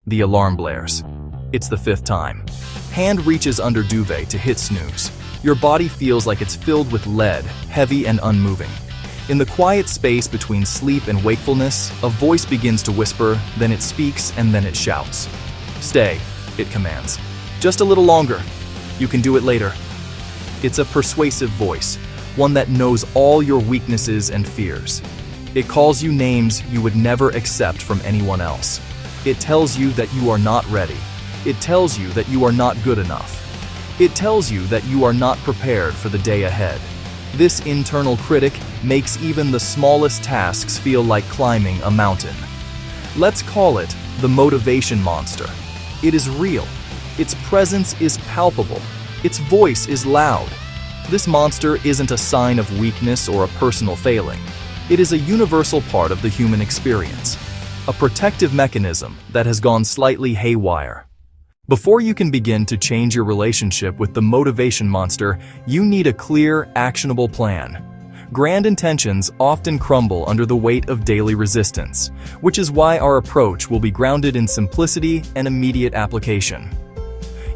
The alarm blares. It's the fifth time. Hand reaches under duvet to hit snooze. Your body feels like it's filled with lead, heavy and unmoving. In the quiet space between sleep and wakefulness, a voice begins to whisper, then it speaks, and then it shouts. "Stay," it commands. "Just a little longer. You can do it later." It's a persuasive voice, one that knows all your weaknesses and fears. It calls you names you would never accept from anyone else. It tells you that you are not ready. It tells you that you are not good enough. It tells you that you are not prepared for the day ahead. This internal critic makes even the smallest tasks feel like climbing a mountain. Let's call it the motivation monster. It is real. Its presence is palpable. Its voice is loud. This monster isn't a sign of weakness or a personal failing. It is a universal part of the human experience, a protective mechanism that has gone slightly haywire. Before you can begin to change your relationship with the motivation monster, you need a clear, actionable plan. Grand intentions often crumble under the weight of daily resistance, which is why our approach will be grounded in simplicity and immediate application.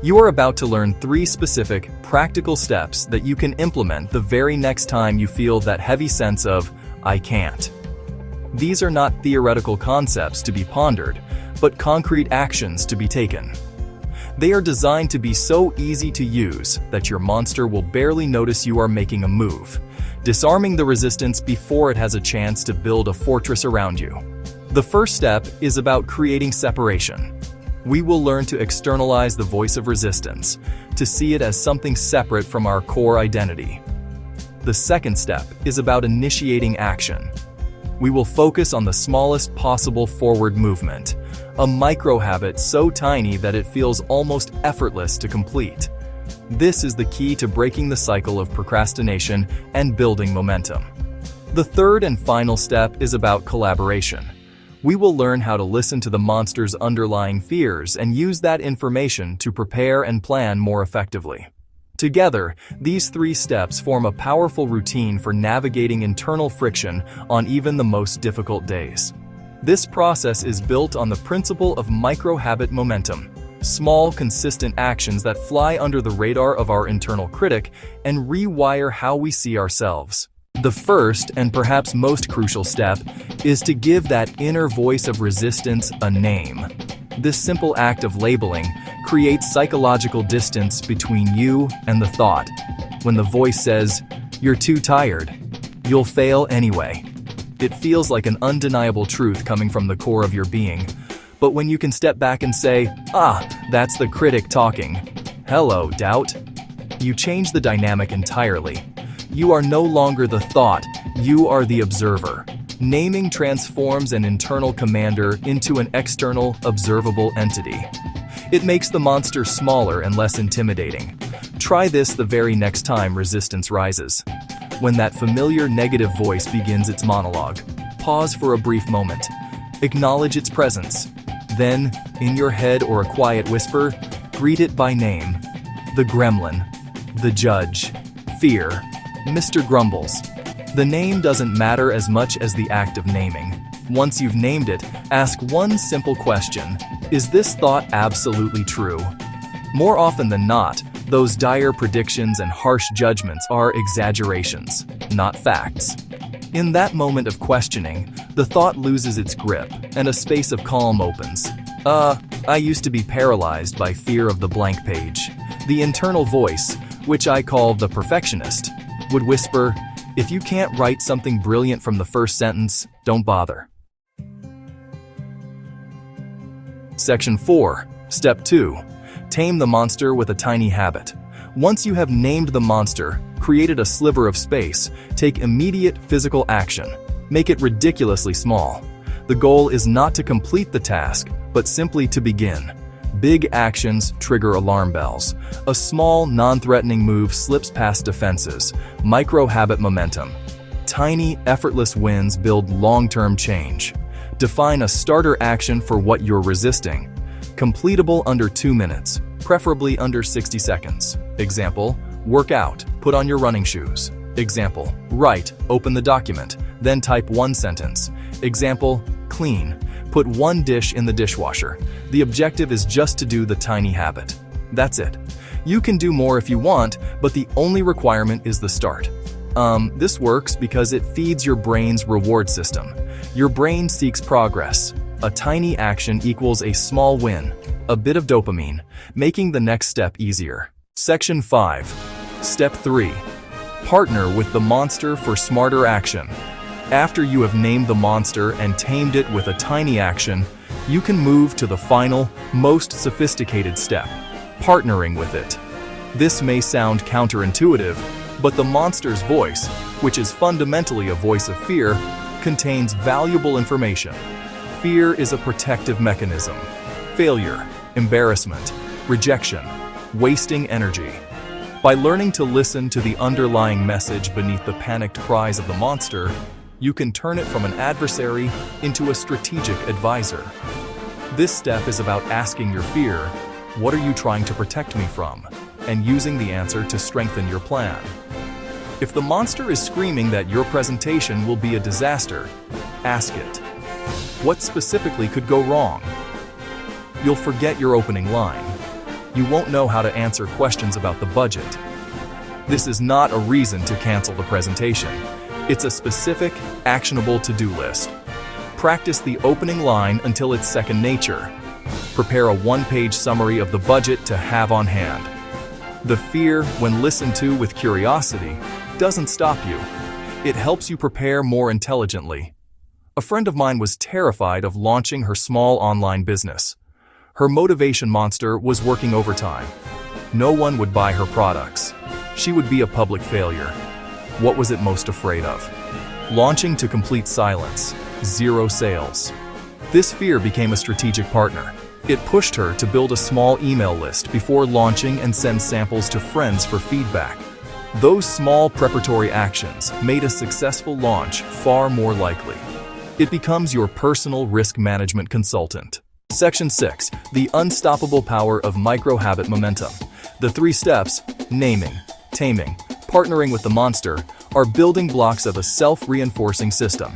You are about to learn 3 specific, practical steps that you can implement the very next time you feel that heavy sense of, "I can't." These are not theoretical concepts to be pondered, but concrete actions to be taken. They are designed to be so easy to use that your monster will barely notice you are making a move, disarming the resistance before it has a chance to build a fortress around you. The first step is about creating separation. We will learn to externalize the voice of resistance, to see it as something separate from our core identity. The second step is about initiating action. We will focus on the smallest possible forward movement, a micro-habit so tiny that it feels almost effortless to complete. This is the key to breaking the cycle of procrastination and building momentum. The third and final step is about collaboration. We will learn how to listen to the monster's underlying fears and use that information to prepare and plan more effectively. Together, these 3 steps form a powerful routine for navigating internal friction on even the most difficult days. This process is built on the principle of micro-habit momentum, small, consistent actions that fly under the radar of our internal critic and rewire how we see ourselves. The first and perhaps most crucial step is to give that inner voice of resistance a name. This simple act of labeling creates psychological distance between you and the thought. When the voice says, "You're too tired," "You'll fail anyway," it feels like an undeniable truth coming from the core of your being. But when you can step back and say, "That's the critic talking. Hello, doubt," you change the dynamic entirely. You are no longer the thought, you are the observer. Naming transforms an internal commander into an external, observable entity. It makes the monster smaller and less intimidating. Try this the very next time resistance rises. When that familiar negative voice begins its monologue, pause for a brief moment. Acknowledge its presence. Then, in your head or a quiet whisper, greet it by name. The gremlin, the judge, fear, Mr. Grumbles. The name doesn't matter as much as the act of naming. Once you've named it, ask one simple question: is this thought absolutely true? More often than not, those dire predictions and harsh judgments are exaggerations, not facts. In that moment of questioning, the thought loses its grip and a space of calm opens. I used to be paralyzed by fear of the blank page. The internal voice, which I call the perfectionist, would whisper, "If you can't write something brilliant from the first sentence, don't bother." Section 4. Step 2. Tame the monster with a tiny habit. Once you have named the monster, created a sliver of space, take immediate physical action. Make it ridiculously small. The goal is not to complete the task, but simply to begin. Big actions trigger alarm bells. A small, non-threatening move slips past defenses. Micro-habit momentum. Tiny, effortless wins build long-term change. Define a starter action for what you're resisting. Completable under 2 minutes, preferably under 60 seconds. Example, work out, put on your running shoes. Example, write, open the document, then type 1 sentence. Example, clean, Put one dish in the dishwasher. The objective is just to do the tiny habit. That's it. You can do more if you want, but the only requirement is the start. This works because it feeds your brain's reward system. Your brain seeks progress. A tiny action equals a small win, a bit of dopamine, making the next step easier. Section 5. Step 3. Partner with the monster for smarter action. After you have named the monster and tamed it with a tiny action, you can move to the final, most sophisticated step, partnering with it. This may sound counterintuitive, but the monster's voice, which is fundamentally a voice of fear, contains valuable information. Fear is a protective mechanism. Failure, embarrassment, rejection, wasting energy. By learning to listen to the underlying message beneath the panicked cries of the monster, you can turn it from an adversary into a strategic advisor. This step is about asking your fear, "What are you trying to protect me from?" and using the answer to strengthen your plan. If the monster is screaming that your presentation will be a disaster, ask it, what specifically could go wrong? You'll forget your opening line. You won't know how to answer questions about the budget. This is not a reason to cancel the presentation. It's a specific, actionable to-do list. Practice the opening line until it's second nature. Prepare a one-page summary of the budget to have on hand. The fear, when listened to with curiosity, doesn't stop you. It helps you prepare more intelligently. A friend of mine was terrified of launching her small online business. Her motivation monster was working overtime. No one would buy her products. She would be a public failure. What was it most afraid of? Launching to complete silence, zero sales. This fear became a strategic partner. It pushed her to build a small email list before launching and send samples to friends for feedback. Those small preparatory actions made a successful launch far more likely. It becomes your personal risk management consultant. Section 6. The unstoppable power of micro-habit momentum. The 3 steps, naming, taming, partnering with the monster, are building blocks of a self-reinforcing system.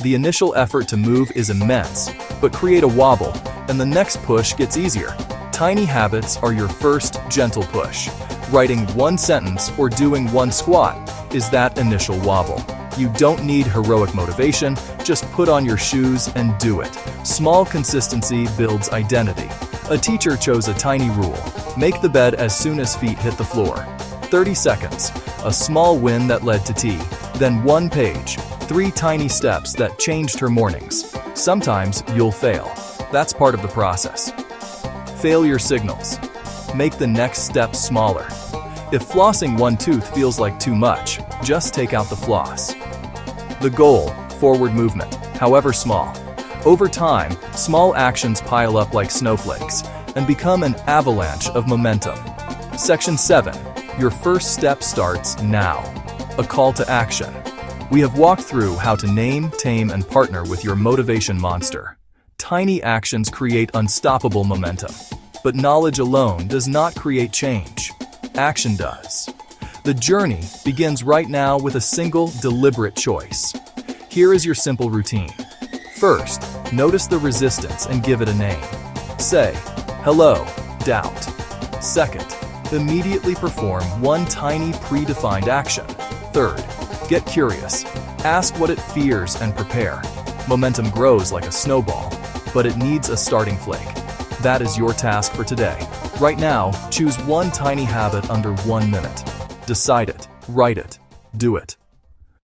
The initial effort to move is immense, but create a wobble, and the next push gets easier. Tiny habits are your first gentle push. Writing one sentence or doing one squat is that initial wobble. You don't need heroic motivation, just put on your shoes and do it. Small consistency builds identity. A teacher chose a tiny rule. Make the bed as soon as feet hit the floor. 30 seconds, a small win that led to tea. Then 1 page, 3 tiny steps that changed her mornings. Sometimes you'll fail. That's part of the process. Failure signals. Make the next step smaller. If flossing one tooth feels like too much, just take out the floss. The goal, forward movement, however small. Over time, small actions pile up like snowflakes and become an avalanche of momentum. Section 7. Your first step starts now. A call to action. We have walked through how to name, tame, and partner with your motivation monster. Tiny actions create unstoppable momentum. But knowledge alone does not create change. Action does. The journey begins right now with a single, deliberate choice. Here is your simple routine. First, notice the resistance and give it a name. Say, "Hello, doubt." Second, immediately perform one tiny predefined action. Third, get curious. Ask what it fears and prepare. Momentum grows like a snowball, but it needs a starting flake. That is your task for today. Right now, choose one tiny habit under 1 minute. Decide it, write it, do it.